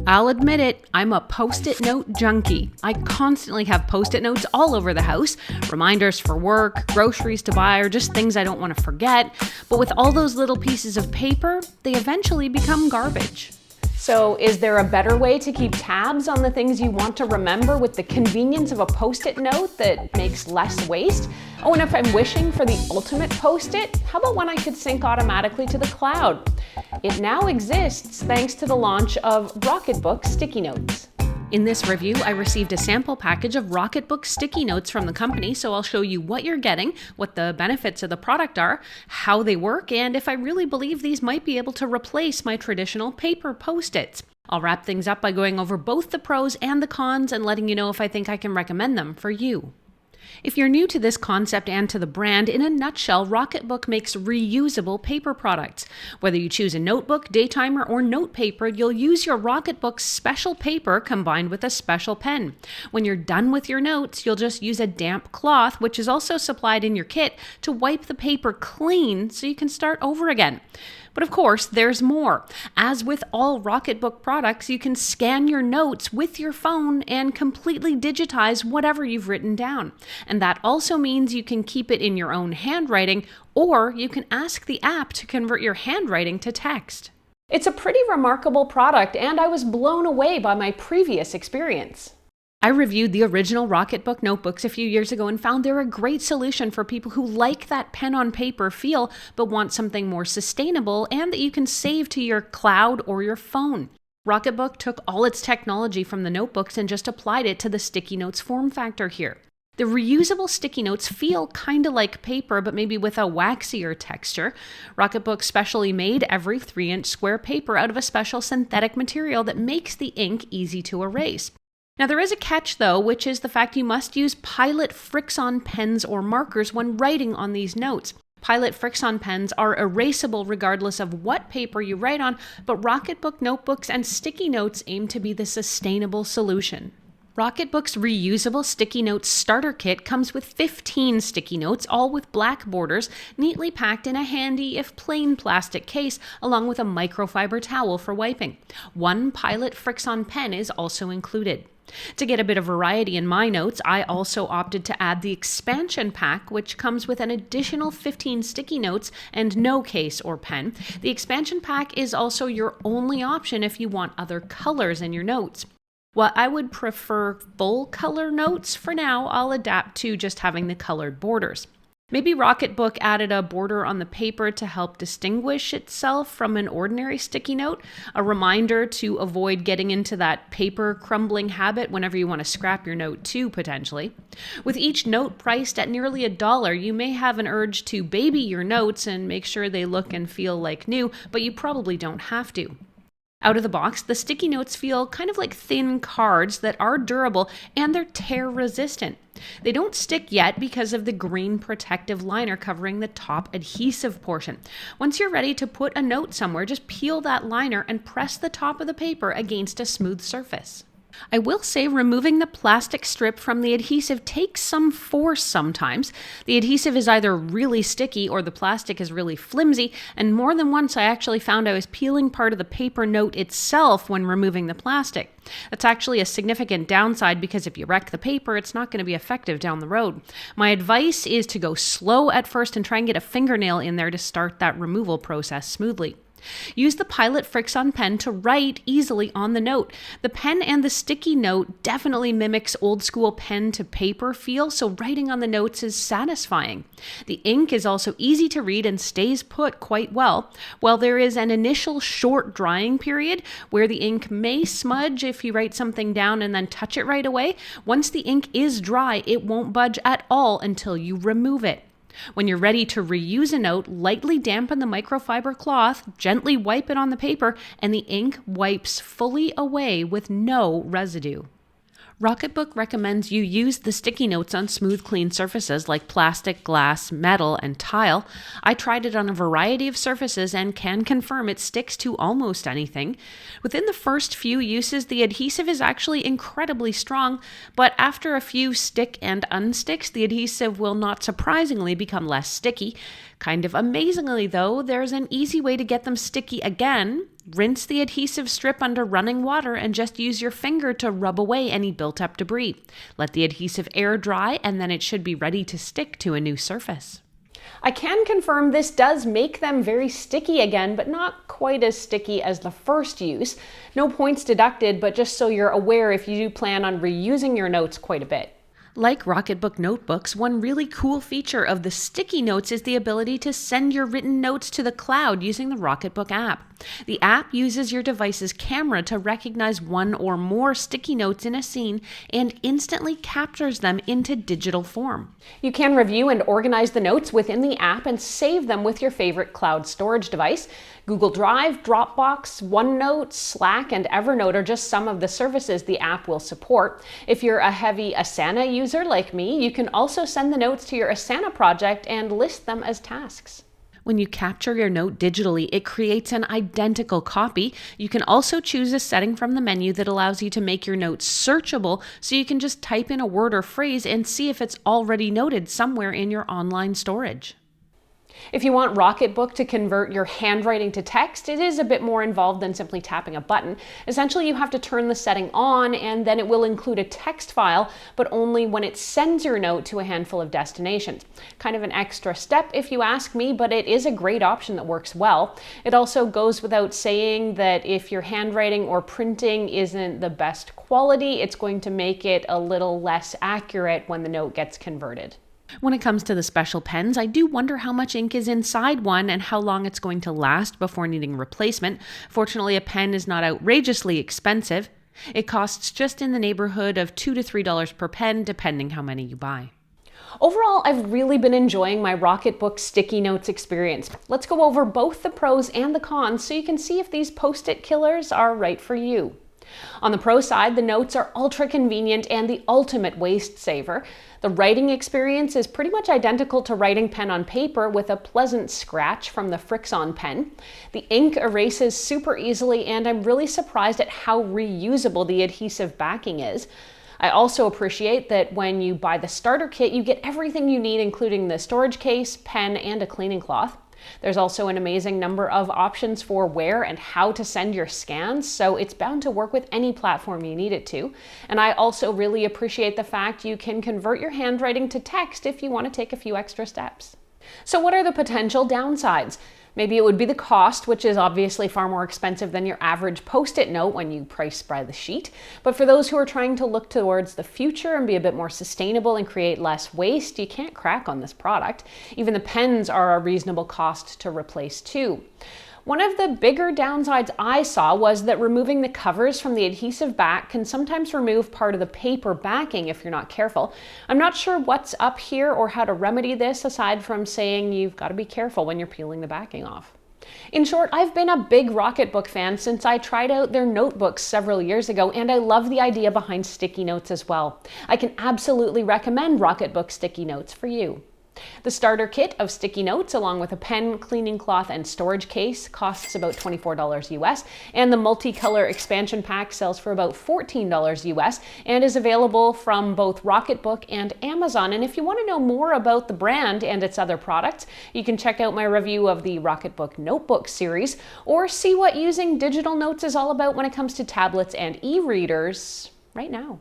I'll admit it, I'm a Post-it note junkie. I constantly have Post-it notes all over the house, reminders for work, groceries to buy, or just things I don't want to forget. But with all those little pieces of paper, they eventually become garbage. So is there a better way to keep tabs on the things you want to remember with the convenience of a Post-it note that makes less waste? Oh, and if I'm wishing for the ultimate Post-it, how about one I could sync automatically to the cloud? It now exists thanks to the launch of Rocketbook sticky notes. In this review, I received a sample package of Rocketbook sticky notes from the company, so I'll show you what you're getting, what the benefits of the product are, how they work, and if I really believe these might be able to replace my traditional paper Post-its. I'll wrap things up by going over both the pros and the cons and letting you know if I think I can recommend them for you. If you're new to this concept and to the brand, in a nutshell, Rocketbook makes reusable paper products. Whether you choose a notebook, daytimer, or note paper, you'll use your Rocketbook's special paper combined with a special pen. When you're done with your notes, you'll just use a damp cloth, which is also supplied in your kit, to wipe the paper clean so you can start over again. But of course, there's more. As with all Rocketbook products, you can scan your notes with your phone and completely digitize whatever you've written down. And that also means you can keep it in your own handwriting, or you can ask the app to convert your handwriting to text. It's a pretty remarkable product, and I was blown away by my previous experience. I reviewed the original Rocketbook notebooks a few years ago and found they're a great solution for people who like that pen on paper feel but want something more sustainable and that you can save to your cloud or your phone. Rocketbook took all its technology from the notebooks and just applied it to the sticky notes form factor here. The reusable sticky notes feel kind of like paper, but maybe with a waxier texture. Rocketbook specially made every 3-inch square paper out of a special synthetic material that makes the ink easy to erase. Now there is a catch though, which is the fact you must use Pilot Fixon pens or markers when writing on these notes. Pilot Fixon pens are erasable regardless of what paper you write on, but Rocketbook notebooks and sticky notes aim to be the sustainable solution. Rocketbook's reusable sticky notes starter kit comes with 15 sticky notes, all with black borders, neatly packed in a handy, if plain, plastic case, along with a microfiber towel for wiping. One Pilot Fixon pen is also included. To get a bit of variety in my notes, I also opted to add the expansion pack, which comes with an additional 15 sticky notes and no case or pen. The expansion pack is also your only option if you want other colors in your notes. While I would prefer full color notes, for now I'll adapt to just having the colored borders. Maybe Rocketbook added a border on the paper to help distinguish itself from an ordinary sticky note, a reminder to avoid getting into that paper crumbling habit whenever you want to scrap your note too, potentially. With each note priced at nearly $1, you may have an urge to baby your notes and make sure they look and feel like new, but you probably don't have to. Out of the box, the sticky notes feel kind of like thin cards that are durable and they're tear resistant. They don't stick yet because of the green protective liner covering the top adhesive portion. Once you're ready to put a note somewhere, just peel that liner and press the top of the paper against a smooth surface. I will say removing the plastic strip from the adhesive takes some force sometimes. The adhesive is either really sticky or the plastic is really flimsy, and more than once I actually found I was peeling part of the paper note itself when removing the plastic. That's actually a significant downside because if you wreck the paper, it's not going to be effective down the road. My advice is to go slow at first and try and get a fingernail in there to start that removal process smoothly. Use the Pilot Fixon pen to write easily on the note. The pen and the sticky note definitely mimics old school pen to paper feel, so writing on the notes is satisfying. The ink is also easy to read and stays put quite well. While there is an initial short drying period where the ink may smudge if you write something down and then touch it right away, once the ink is dry, it won't budge at all until you remove it. When you're ready to reuse a note, lightly dampen the microfiber cloth, gently wipe it on the paper, and the ink wipes fully away with no residue. Rocketbook recommends you use the sticky notes on smooth, clean surfaces like plastic, glass, metal, and tile. I tried it on a variety of surfaces and can confirm it sticks to almost anything. Within the first few uses, the adhesive is actually incredibly strong, but after a few stick and unsticks, the adhesive will not surprisingly become less sticky. Kind of amazingly though, there's an easy way to get them sticky again. Rinse the adhesive strip under running water and just use your finger to rub away any built-up debris. Let the adhesive air dry and then it should be ready to stick to a new surface. I can confirm this does make them very sticky again, but not quite as sticky as the first use. No points deducted, but just so you're aware if you do plan on reusing your notes quite a bit. Like Rocketbook notebooks, one really cool feature of the sticky notes is the ability to send your written notes to the cloud using the Rocketbook app. The app uses your device's camera to recognize one or more sticky notes in a scene and instantly captures them into digital form. You can review and organize the notes within the app and save them with your favorite cloud storage device. Google Drive, Dropbox, OneNote, Slack, and Evernote are just some of the services the app will support. If you're a heavy Asana user like me, you can also send the notes to your Asana project and list them as tasks. When you capture your note digitally, it creates an identical copy. You can also choose a setting from the menu that allows you to make your notes searchable, so you can just type in a word or phrase and see if it's already noted somewhere in your online storage. If you want Rocketbook to convert your handwriting to text, it is a bit more involved than simply tapping a button. Essentially, you have to turn the setting on and then it will include a text file, but only when it sends your note to a handful of destinations. Kind of an extra step if you ask me, but it is a great option that works well. It also goes without saying that if your handwriting or printing isn't the best quality, it's going to make it a little less accurate when the note gets converted. When it comes to the special pens, I do wonder how much ink is inside one and how long it's going to last before needing replacement. Fortunately, a pen is not outrageously expensive. It costs just in the neighborhood of $2 to $3 per pen, depending how many you buy. Overall, I've really been enjoying my Rocketbook sticky notes experience. Let's go over both the pros and the cons so you can see if these Post-it killers are right for you. On the pro side, the notes are ultra convenient and the ultimate waste saver. The writing experience is pretty much identical to writing pen on paper with a pleasant scratch from the Friction pen. The ink erases super easily and I'm really surprised at how reusable the adhesive backing is. I also appreciate that when you buy the starter kit, you get everything you need, including the storage case, pen, and a cleaning cloth. There's also an amazing number of options for where and how to send your scans, so it's bound to work with any platform you need it to. And I also really appreciate the fact you can convert your handwriting to text if you want to take a few extra steps. So what are the potential downsides? Maybe it would be the cost, which is obviously far more expensive than your average Post-it note when you price by the sheet. But for those who are trying to look towards the future and be a bit more sustainable and create less waste, you can't crack on this product. Even the pens are a reasonable cost to replace too. One of the bigger downsides I saw was that removing the covers from the adhesive back can sometimes remove part of the paper backing if you're not careful. I'm not sure what's up here or how to remedy this aside from saying you've got to be careful when you're peeling the backing off. In short, I've been a big Rocketbook fan since I tried out their notebooks several years ago, and I love the idea behind sticky notes as well. I can absolutely recommend Rocketbook sticky notes for you. The starter kit of sticky notes, along with a pen, cleaning cloth, and storage case, costs about $24 US, and the multicolor expansion pack sells for about $14 US and is available from both Rocketbook and Amazon. And if you want to know more about the brand and its other products, you can check out my review of the Rocketbook Notebook series, or see what using digital notes is all about when it comes to tablets and e-readers right now.